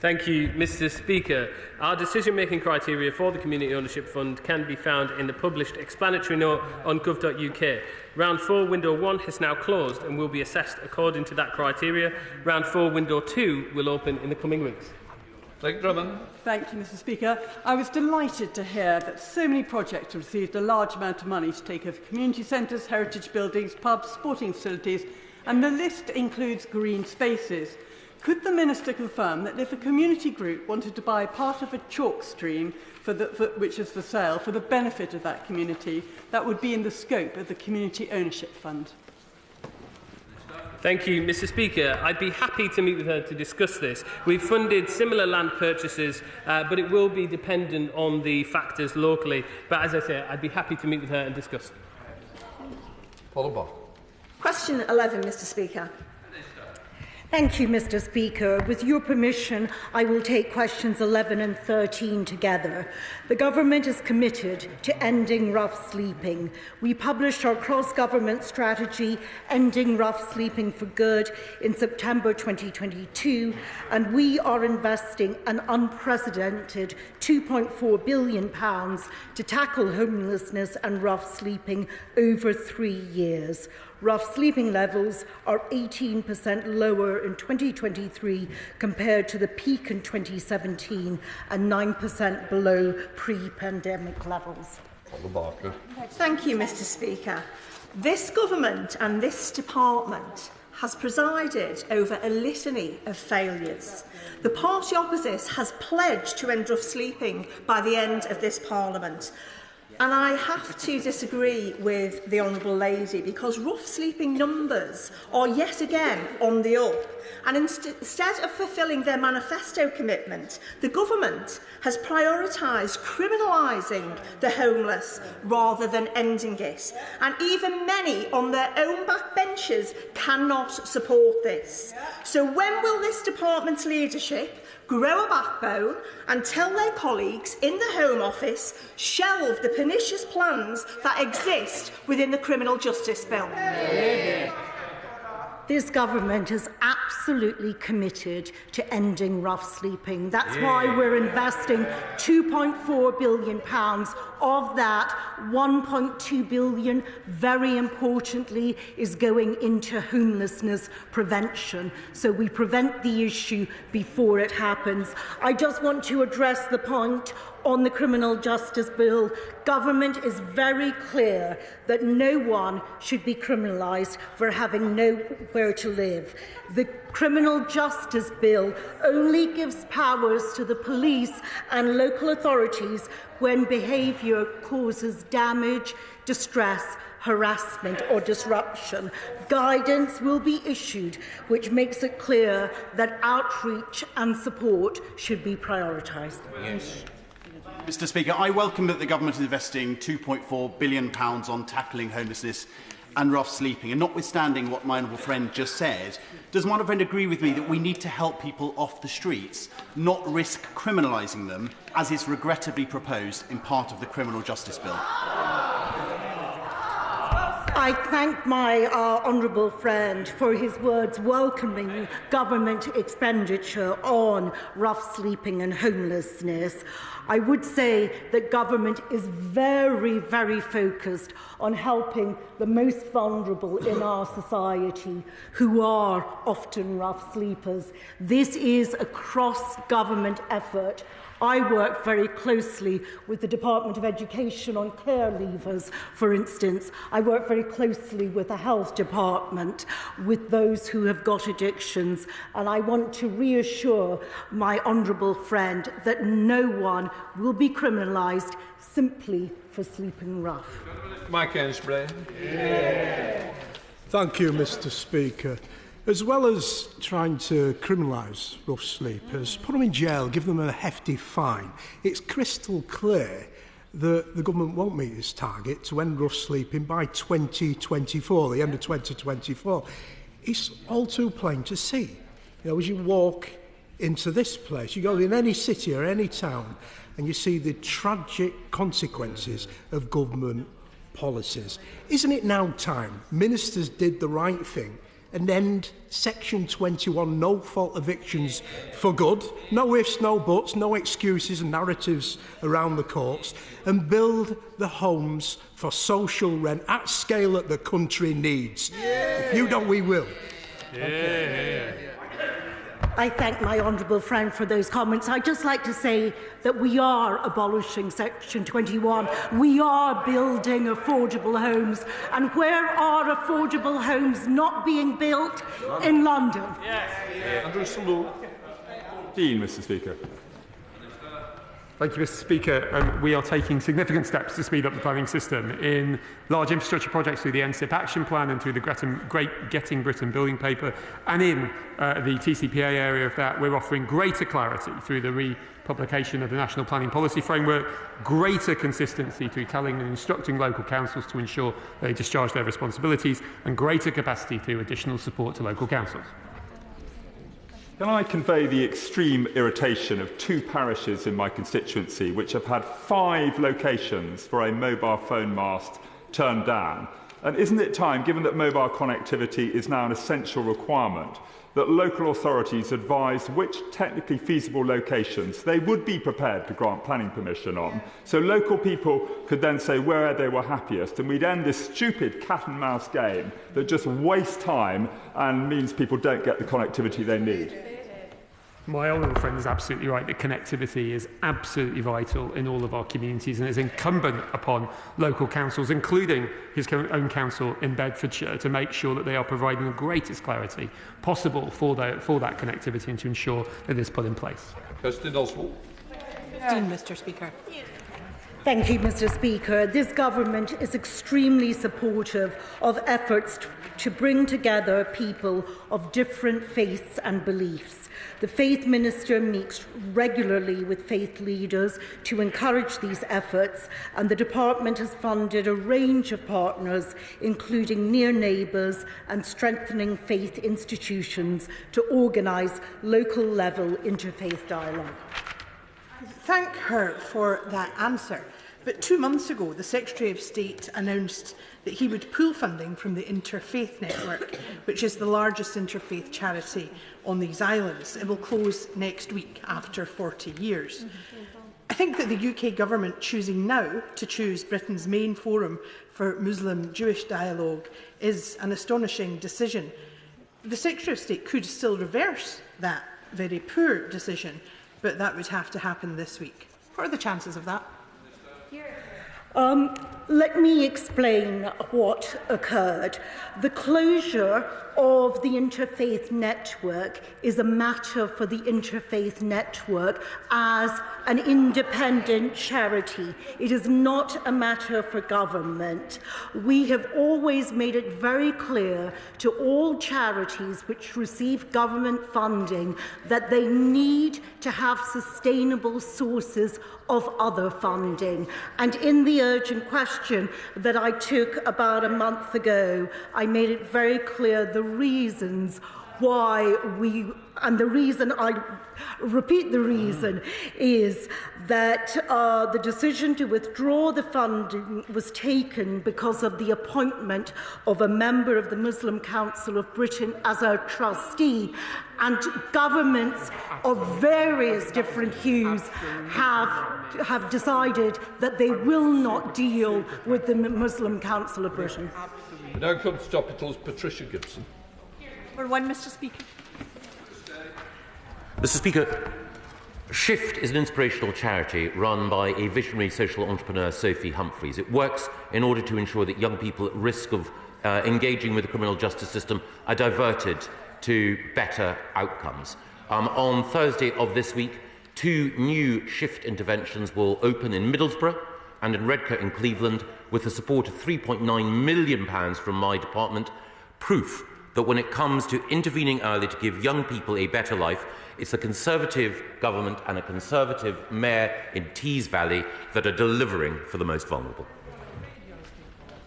Thank you, Mr. Speaker. Our decision-making criteria for the Community Ownership Fund can be found in the published explanatory note on gov.uk. Round 4, Window 1 has now closed and will be assessed according to that criteria. Round 4, Window 2 will open in the coming weeks. Thank you, Mr. Speaker. I was delighted to hear that so many projects have received a large amount of money to take over community centres, heritage buildings, pubs, sporting facilities, and the list includes green spaces. Could the Minister confirm that if a community group wanted to buy part of a chalk stream, which is for sale, for the benefit of that community, that would be in the scope of the Community Ownership Fund? Thank you, Mr. Speaker. I'd be happy to meet with her to discuss this. We've funded similar land purchases, but it will be dependent on the factors locally. But as I say, I'd be happy to meet with her and discuss. Question 11, Mr. Speaker. Thank you, Mr. Speaker. With your permission, I will take questions 11 and 13 together. The Government is committed to ending rough sleeping. We published our cross-government strategy, Ending Rough Sleeping for Good, in September 2022, and we are investing an unprecedented £2.4 billion to tackle homelessness and rough sleeping over 3 years. Rough sleeping levels are 18% lower in 2023 compared to the peak in 2017 and 9% below pre-pandemic levels. Thank you, Mr. Speaker. This government and this department has presided over a litany of failures. The party opposite has pledged to end rough sleeping by the end of this Parliament. And I have to disagree with the Honourable Lady because rough sleeping numbers are yet again on the up. And instead of fulfilling their manifesto commitment, the government has prioritised criminalising the homeless rather than ending it. And even many on their own backbenches cannot support this. So when will this department's leadership grow a backbone and tell their colleagues in the Home Office shelve the pernicious plans that exist within the Criminal Justice Bill? This government is absolutely committed to ending rough sleeping. That's why we're investing £2.4 billion. Of that, £1.2 billion, very importantly, is going into homelessness prevention. So we prevent the issue before it happens. I just want to address the point on the Criminal Justice Bill. Government is very clear that no one should be criminalised for having nowhere to live. The Criminal Justice Bill only gives powers to the police and local authorities when behaviour causes damage, distress, harassment or disruption. Guidance will be issued which makes it clear that outreach and support should be prioritised. Yes. Mr. Speaker, I welcome that the Government is investing £2.4 billion on tackling homelessness and rough sleeping. And notwithstanding what my honourable friend just said, does my honourable friend agree with me that we need to help people off the streets, not risk criminalising them, as is regrettably proposed in part of the Criminal Justice Bill? I thank my honourable friend for his words welcoming government expenditure on rough sleeping and homelessness. I would say that government is very, very focused on helping the most vulnerable in our society, who are often rough sleepers. This is a cross-government effort, I work very closely with the Department of Education on care leavers, for instance. I work very closely with the Health Department, with those who have got addictions, and I want to reassure my honourable friend that no one will be criminalised simply for sleeping rough. Mike Ainsbury. Thank you, Mr. Speaker. As well as trying to criminalise rough sleepers, put them in jail, give them a hefty fine, it's crystal clear that the government won't meet its target to end rough sleeping by 2024, the end of 2024. It's all too plain to see. You know, as you walk into this place, you go in any city or any town, and you see the tragic consequences of government policies. Isn't it now time ministers did the right thing and end Section 21 no-fault evictions for good? No ifs, no buts, no excuses and narratives around the courts, and build the homes for social rent at scale that the country needs. If you don't, we will. I thank my honourable friend for those comments. I'd just like to say that we are abolishing Section 21. We are building affordable homes. And where are affordable homes not being built? In London. Andrew Salou. Dean, Mr. Speaker. Thank you, Mr. Speaker. We are taking significant steps to speed up the planning system in large infrastructure projects through the NSIP Action Plan and through the Great Getting Britain Building Paper. And in the TCPA area of that, we're offering greater clarity through the republication of the National Planning Policy Framework, greater consistency through telling and instructing local councils to ensure they discharge their responsibilities, and greater capacity through additional support to local councils. Can I convey the extreme irritation of 2 parishes in my constituency which have had 5 locations for a mobile phone mast turned down? And isn't it time, given that mobile connectivity is now an essential requirement, that local authorities advise which technically feasible locations they would be prepared to grant planning permission on, so local people could then say where they were happiest, and we'd end this stupid cat and mouse game that just wastes time and means people don't get the connectivity they need? My honourable friend is absolutely right that connectivity is absolutely vital in all of our communities, and it's incumbent upon local councils, including his own council in Bedfordshire, to make sure that they are providing the greatest clarity possible for that connectivity and to ensure that it is put in place. Kirsten Oswald. Mr. Speaker. Thank you, Mr. Speaker. This government is extremely supportive of efforts to bring together people of different faiths and beliefs. The Faith Minister meets regularly with faith leaders to encourage these efforts, and the Department has funded a range of partners, including near neighbours and strengthening faith institutions, to organise local-level interfaith dialogue. Thank her for that answer. But 2 months ago, the Secretary of State announced that he would pool funding from the Interfaith Network, which is the largest interfaith charity on these islands. It will close next week after 40 years. I think that the UK government choosing now to choose Britain's main forum for Muslim-Jewish dialogue is an astonishing decision. The Secretary of State could still reverse that very poor decision, but that would have to happen this week. What are the chances of that? Let me explain what occurred. The closure of the Interfaith Network is a matter for the Interfaith Network as an independent charity. It is not a matter for government. We have always made it very clear to all charities which receive government funding that they need to have sustainable sources of other funding. And in the urgent question that I took about a month ago, I made it very clear the reasons why and the reason, I repeat the reason, is that the decision to withdraw the funding was taken because of the appointment of a member of the Muslim Council of Britain as our trustee, and governments of various different hues have decided that they will not deal with the Muslim Council of Britain. Now comes Topical's Patricia Gibson. Number 1, Mr. Speaker. Mr. Speaker, Shift is an inspirational charity run by a visionary social entrepreneur, Sophie Humphreys. It works in order to ensure that young people at risk of engaging with the criminal justice system are diverted to better outcomes. On Thursday of this week, 2 new Shift interventions will open in Middlesbrough and in Redcar in Cleveland with the support of £3.9 million from my department. Proof that when it comes to intervening early to give young people a better life, it's the Conservative government and a Conservative mayor in Tees Valley that are delivering for the most vulnerable.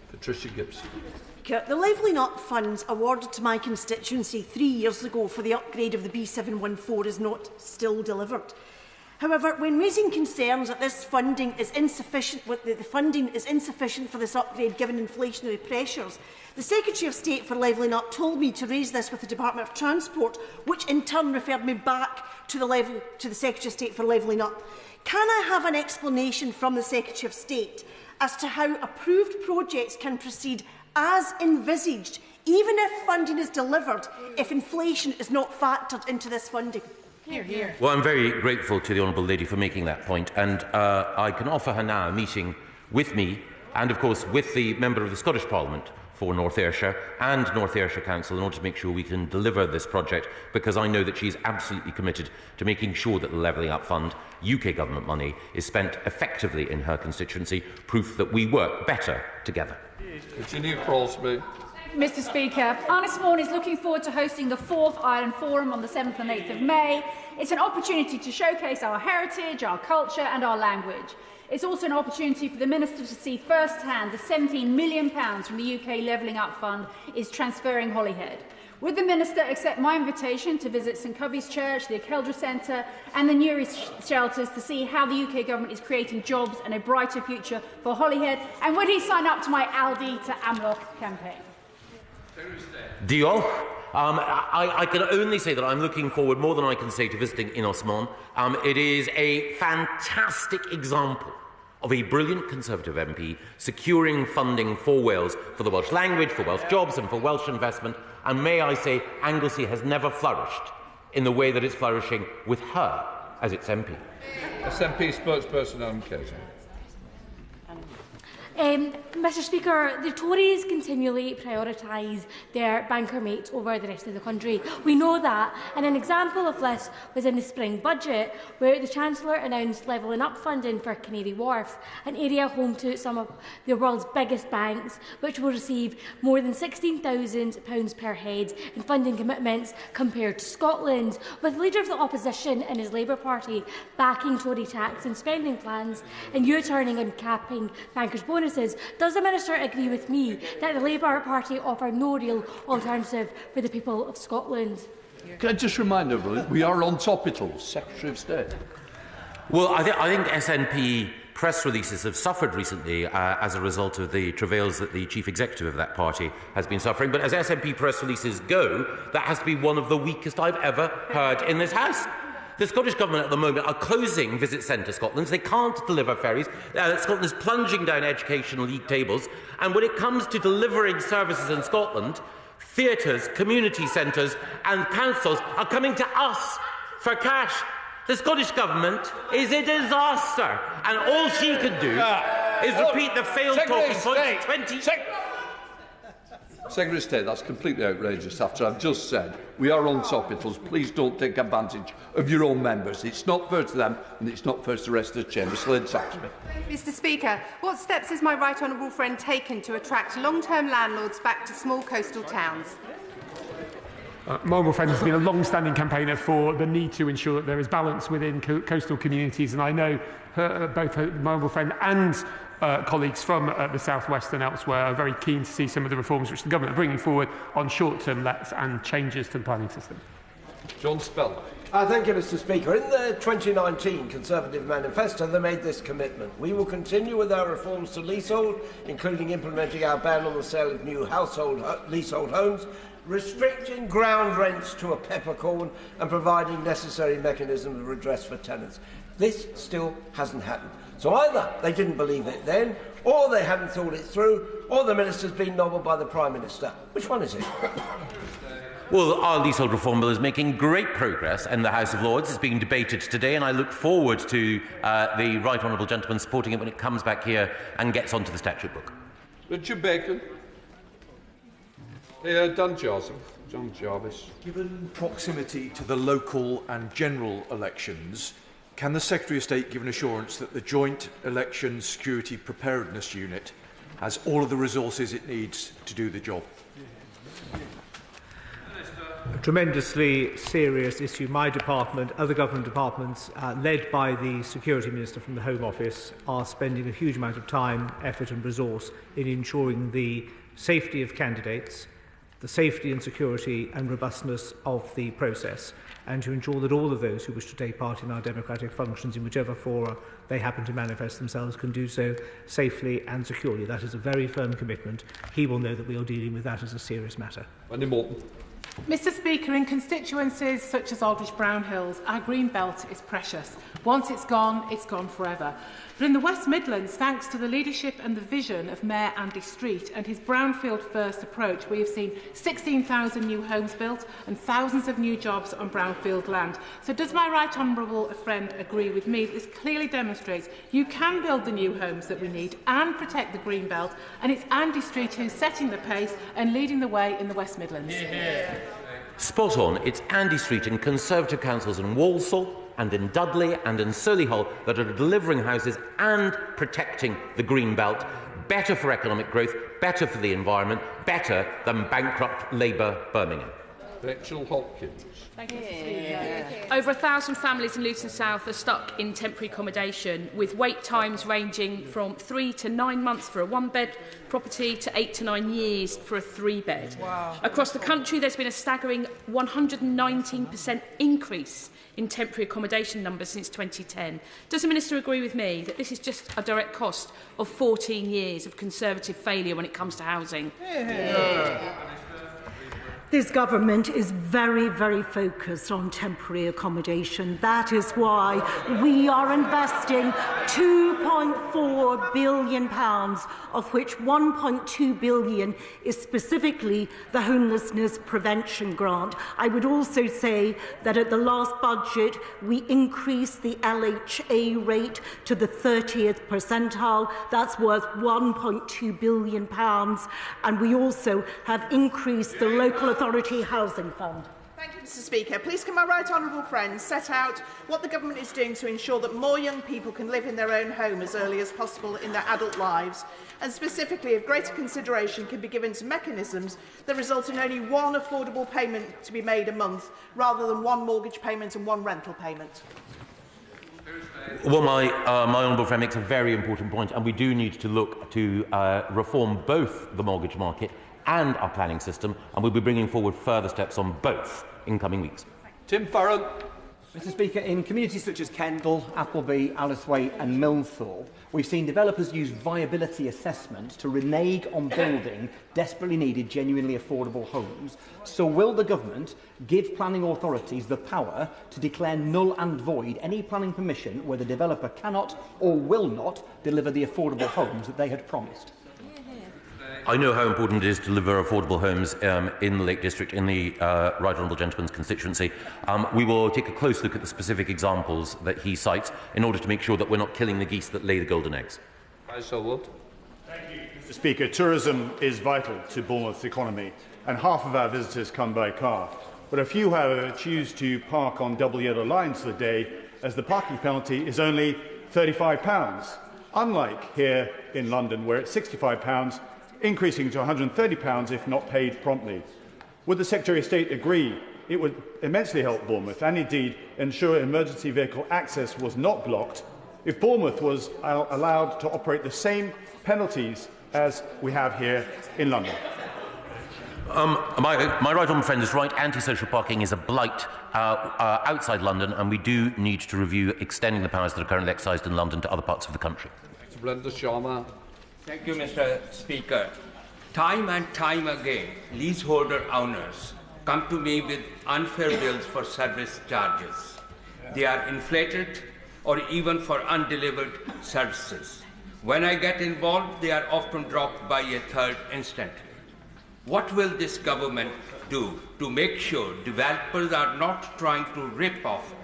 Patricia Gibson. The Levelling Up funds awarded to my constituency 3 years ago for the upgrade of the B714 is not still delivered. However, when raising concerns that this funding is insufficient, the funding is insufficient for this upgrade given inflationary pressures, the Secretary of State for Levelling Up told me to raise this with the Department of Transport, which in turn referred me back to the Secretary of State for Levelling Up. Can I have an explanation from the Secretary of State as to how approved projects can proceed as envisaged, even if funding is delivered, if inflation is not factored into this funding? Hear, hear. Well, I'm very grateful to the Honourable Lady for making that point, and I can offer her now a meeting with me and, of course, with the member of the Scottish Parliament for North Ayrshire and North Ayrshire Council in order to make sure we can deliver this project, because I know that she is absolutely committed to making sure that the Levelling Up Fund, UK government money, is spent effectively in her constituency, proof that we work better together. Virginia Crosby. Mr Speaker, Anismore is looking forward to hosting the 4th Ireland Forum on the 7th and 8th of May. It's an opportunity to showcase our heritage, our culture and our language. It's also an opportunity for the Minister to see firsthand the £17 million from the UK Levelling Up Fund is transferring Holyhead. Would the Minister accept my invitation to visit St Cubby's Church, the Ekeldra Centre and the Newry shelters to see how the UK Government is creating jobs and a brighter future for Holyhead? And would he sign up to my Aldi to Amloch campaign? Deal. I can only say that I'm looking forward more than I can say to visiting Inosmon. It is a fantastic example of a brilliant Conservative MP securing funding for Wales, for the Welsh language, for Welsh jobs and for Welsh investment. And may I say, Anglesey has never flourished in the way that it's flourishing with her as its MP. SNP spokesperson Anum Qaisar. Mr Speaker, the Tories continually prioritise their banker mates over the rest of the country. We know that, and an example of this was in the spring budget, where the Chancellor announced levelling up funding for Canary Wharf, an area home to some of the world's biggest banks, which will receive more than £16,000 per head in funding commitments compared to Scotland. With the Leader of the Opposition and his Labour Party backing Tory tax and spending plans and U-turning and capping bankers' bonuses, does the Minister agree with me that the Labour Party offer no real alternative for the people of Scotland? Can I just remind everyone, we are on topicals, Secretary of State. Well, I think SNP press releases have suffered recently as a result of the travails that the Chief Executive of that party has been suffering. But as SNP press releases go, that has to be one of the weakest I've ever heard in this House. The Scottish Government at the moment are closing Visit Centre Scotland. They can't deliver ferries. Scotland is plunging down education league tables. And when it comes to delivering services in Scotland, theatres, community centres and councils are coming to us for cash. The Scottish Government is a disaster. And all she can do is repeat the failed talking points 20... Secretary of State, that's completely outrageous after I've just said we are on topicals. Please don't take advantage of your own members. It's not fair to them and it's not fair to the rest of the Chamber. Slade Saxby. Mr Speaker, what steps has my right honourable friend taken to attract long-term landlords back to small coastal towns? My honourable friend has been a long-standing campaigner for the need to ensure that there is balance within coastal communities, and I know both my honourable friend and colleagues from the South West and elsewhere are very keen to see some of the reforms which the Government are bringing forward on short-term lets and changes to the planning system. John Speller. Thank you, Mr Speaker. In the 2019 Conservative Manifesto, they made this commitment. We will continue with our reforms to leasehold, including implementing our ban on the sale of new leasehold homes, restricting ground rents to a peppercorn and providing necessary mechanisms of redress for tenants. This still hasn't happened. So either they didn't believe it then, or they hadn't thought it through, or the Minister's been nobbled by the Prime Minister. Which one is it? Well, our leasehold reform bill is making great progress in the House of Lords. It's being debated today, and I look forward to the right honourable gentleman supporting it when it comes back here and gets onto the statute book. Richard Bacon. Dan Joseph. John Jarvis. Given proximity to the local and general elections, can the Secretary of State give an assurance that the Joint Election Security Preparedness Unit has all of the resources it needs to do the job? A tremendously serious issue. My department, other government departments, led by the Security Minister from the Home Office, are spending a huge amount of time, effort and resource in ensuring the safety of candidates, the safety and security and robustness of the process, and to ensure that all of those who wish to take part in our democratic functions in whichever fora they happen to manifest themselves can do so safely and securely. That is a very firm commitment. He will know that we are dealing with that as a serious matter. Wendy Morton. Mr Speaker, in constituencies such as Aldridge Brownhills, our green belt is precious. Once it's gone forever. But in the West Midlands, thanks to the leadership and the vision of Mayor Andy Street and his brownfield-first approach, we have seen 16,000 new homes built and thousands of new jobs on brownfield land. So does my right honourable friend agree with me that this clearly demonstrates you can build the new homes that we need and protect the green belt, and it's Andy Street who's setting the pace and leading the way in the West Midlands? Yeah. Spot on. It's Andy Street and Conservative councils in Walsall and in Dudley and in Solihull that are delivering houses and protecting the green belt. Better for economic growth, better for the environment, better than bankrupt Labour Birmingham. Rachel Hopkins. Thank you, Mr. Speaker. Over 1,000 families in Luton South are stuck in temporary accommodation, with wait times ranging from 3 to 9 months for a one-bed property to 8 to 9 years for a three-bed. Wow. Across the country, there's been a staggering 119% increase in temporary accommodation numbers since 2010. Does the Minister agree with me that this is just a direct cost of 14 years of Conservative failure when it comes to housing? Yeah. This government is very, very focused on temporary accommodation. That is why we are investing £2.4 billion, of which £1.2 billion is specifically the homelessness prevention grant. I would also say that at the last budget, we increased the LHA rate to the 30th percentile. That's worth £1.2 billion. And we also have increased the local authority housing fund. Thank you, Mr. Speaker. Please can my right honourable friends set out what the government is doing to ensure that more young people can live in their own home as early as possible in their adult lives, and specifically if greater consideration can be given to mechanisms that result in only one affordable payment to be made a month rather than one mortgage payment and one rental payment. Well, my honourable friend makes a very important point, and we do need to look to reform both the mortgage market and our planning system, and we'll be bringing forward further steps on both in coming weeks. Tim Farron. Mr. Speaker, in communities such as Kendal, Appleby, Aliceway and Milnthorpe, we've seen developers use viability assessment to renege on building desperately needed, genuinely affordable homes. So will the government give planning authorities the power to declare null and void any planning permission where the developer cannot or will not deliver the affordable homes that they had promised? I know how important it is to deliver affordable homes in the Lake District, in the Right Honourable Gentleman's constituency. We will take a close look at the specific examples that he cites in order to make sure that we're not killing the geese that lay the golden eggs. Qaisar. Thank you, Mr. Speaker. Tourism is vital to Bournemouth's economy, and half of our visitors come by car. But a few, however, choose to park on double yellow lines for the day, as the parking penalty is only £35, unlike here in London, where it's £65, increasing to £130 if not paid promptly. Would the Secretary of State agree it would immensely help Bournemouth and indeed ensure emergency vehicle access was not blocked if Bournemouth was allowed to operate the same penalties as we have here in London? My right honourable friend is right. Antisocial parking is a blight outside London, and we do need to review extending the powers that are currently exercised in London to other parts of the country. Brenda Sharma. Thank you, Mr. Speaker. Time and time again, leaseholder owners come to me with unfair bills for service charges. They are inflated or even for undelivered services. When I get involved, they are often dropped by a third instantly. What will this government do to make sure developers are not trying to rip off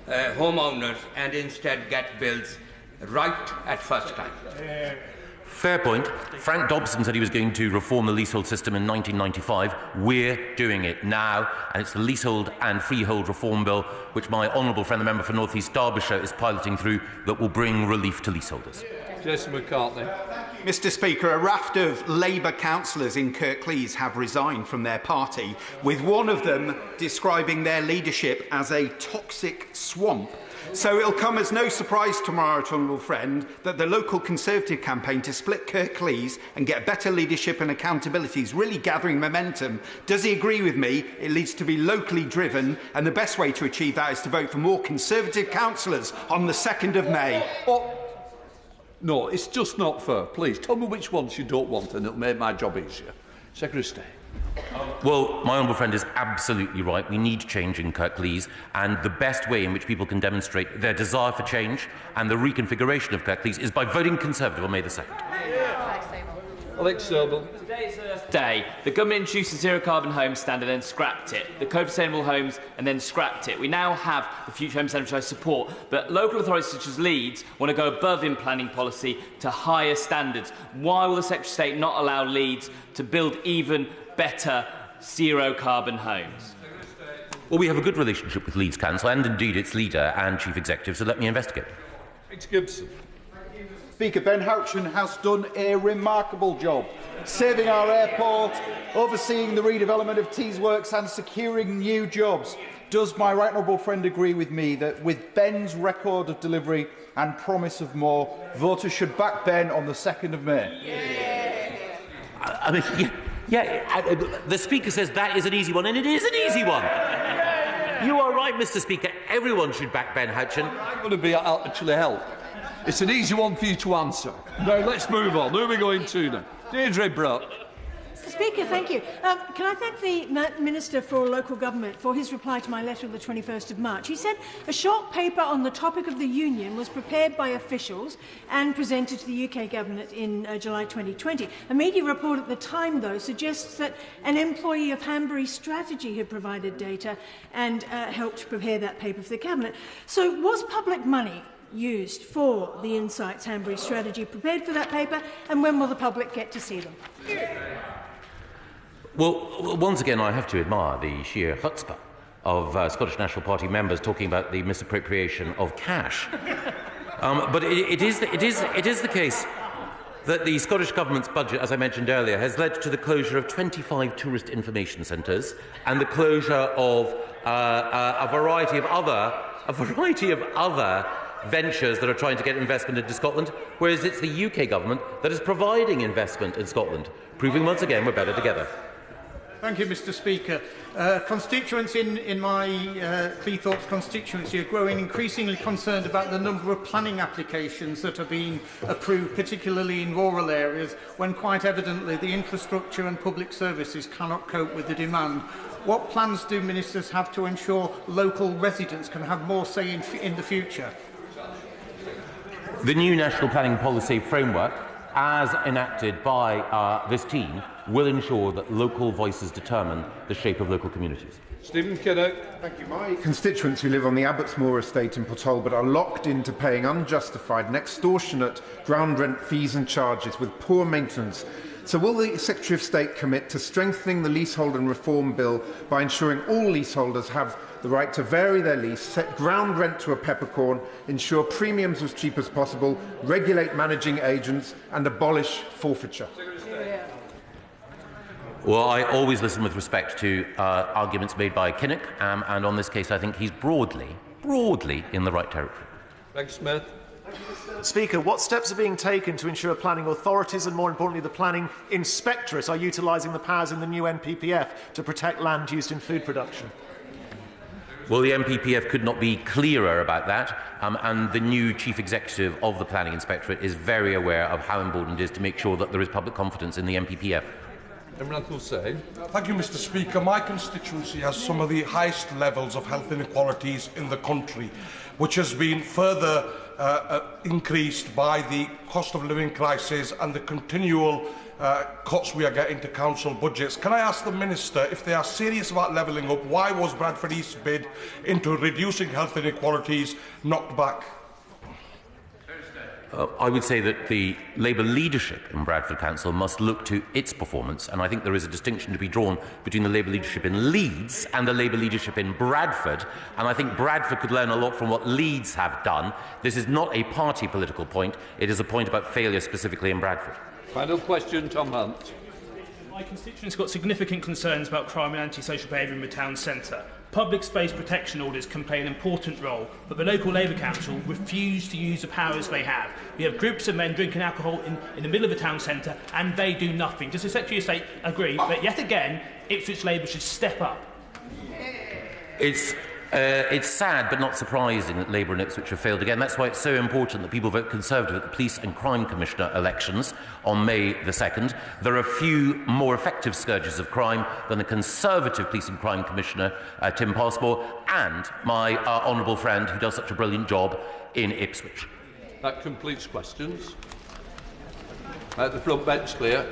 homeowners and instead get bills right at first time? Fair point. Frank Dobson said he was going to reform the leasehold system in 1995. We're doing it now, and it's the Leasehold and Freehold Reform Bill, which my honourable friend, the member for North East Derbyshire, is piloting through, that will bring relief to leaseholders. Jason McCartney. Mr Speaker, a raft of Labour councillors in Kirklees have resigned from their party, with one of them describing their leadership as a toxic swamp. So it'll come as no surprise to my right honourable friend that the local Conservative campaign to split Kirklees and get better leadership and accountability is really gathering momentum. Does he agree with me? It needs to be locally driven, and the best way to achieve that is to vote for more Conservative councillors on the 2nd of May. No, it's just not fair. Please, tell me which ones you don't want and it'll make my job easier. Secretary of State. Well, my honourable friend is absolutely right. We need change in Kirklees, and the best way in which people can demonstrate their desire for change and the reconfiguration of Kirklees is by voting Conservative on May the 2nd. Alex Sobel. Today's Earth Day. The government introduced a zero-carbon home standard and then scrapped it. The Code for Sustainable Homes and then scrapped it. We now have the Future Home Standard, which I support, but local authorities such as Leeds want to go above in planning policy to higher standards. Why will the Secretary of State not allow Leeds to build even better zero-carbon homes? Well, we have a good relationship with Leeds Council and indeed its leader and chief executive, so let me investigate. Thanks, Gibson. Speaker, Ben Houchen has done a remarkable job saving our airport, overseeing the redevelopment of Teesworks and securing new jobs. Does my right honourable friend agree with me that with Ben's record of delivery and promise of more, voters should back Ben on the 2nd of May? I mean, the Speaker says that is an easy one, and it is an easy one. You are right, Mr Speaker. Everyone should back Ben Houchen. I'm going to be actually help. It's an easy one for you to answer. Now, let's move on. Who are we going to now? Deirdre Brooke. Mr Speaker, thank you. Can I thank the Minister for Local Government for his reply to my letter of the 21st of March. He said a short paper on the topic of the Union was prepared by officials and presented to the UK Government in July 2020. A media report at the time, though, suggests that an employee of Hanbury Strategy had provided data and helped prepare that paper for the Cabinet. So was public money used for the insights Hanbury Strategy prepared for that paper, and when will the public get to see them? Well, once again, I have to admire the sheer chutzpah of Scottish National Party members talking about the misappropriation of cash. But it is the case that the Scottish Government's budget, as I mentioned earlier, has led to the closure of 25 tourist information centres and the closure of a variety of other ventures that are trying to get investment into Scotland, whereas it's the UK Government that is providing investment in Scotland, proving once again we're better together. Thank you, Mr Speaker. Constituents in my Cleethorpes constituency are growing increasingly concerned about the number of planning applications that are being approved, particularly in rural areas, when quite evidently the infrastructure and public services cannot cope with the demand. What plans do ministers have to ensure local residents can have more say in the future? The new National Planning Policy Framework, as enacted by this team, will ensure that local voices determine the shape of local communities. Stephen Kiddo. Thank you. My constituents who live on the Abbotsmoor estate in Port Talbot are locked into paying unjustified and extortionate ground rent fees and charges with poor maintenance. So will the Secretary of State commit to strengthening the Leasehold and Reform Bill by ensuring all leaseholders have the right to vary their lease, set ground rent to a peppercorn, ensure premiums as cheap as possible, regulate managing agents and abolish forfeiture? Well, I always listen with respect to arguments made by Kinnock, and on this case I think he's broadly in the right territory. Thanks, Smith. Speaker, what steps are being taken to ensure planning authorities and, more importantly, the planning inspectorate are utilising the powers in the new NPPF to protect land used in food production? Well, the NPPF could not be clearer about that, and the new Chief Executive of the Planning Inspectorate is very aware of how important it is to make sure that there is public confidence in the NPPF. Thank you, Mr Speaker. My constituency has some of the highest levels of health inequalities in the country, which has been further increased by the cost of living crisis and the continual cuts we are getting to council budgets. Can I ask the Minister, if they are serious about levelling up, why was Bradford East's bid into reducing health inequalities knocked back? I would say that the Labour leadership in Bradford Council must look to its performance, and I think there is a distinction to be drawn between the Labour leadership in Leeds and the Labour leadership in Bradford, and I think Bradford could learn a lot from what Leeds have done. This is not a party political point, it is a point about failure specifically in Bradford. Final question, Tom Hunt. My constituents got significant concerns about crime and antisocial behaviour in the town centre. Public space protection orders can play an important role, but the local Labour Council refuse to use the powers they have. We have groups of men drinking alcohol in the middle of the town centre, and they do nothing. Does the Secretary of State agree that, yet again, Ipswich Labour should step up? It's sad but not surprising that Labour and Ipswich have failed again. That's why it's so important that people vote Conservative at the Police and Crime Commissioner elections on May the 2nd. There are few more effective scourges of crime than the Conservative Police and Crime Commissioner, Tim Passmore, and my honourable friend who does such a brilliant job in Ipswich. That completes questions. The front bench clear.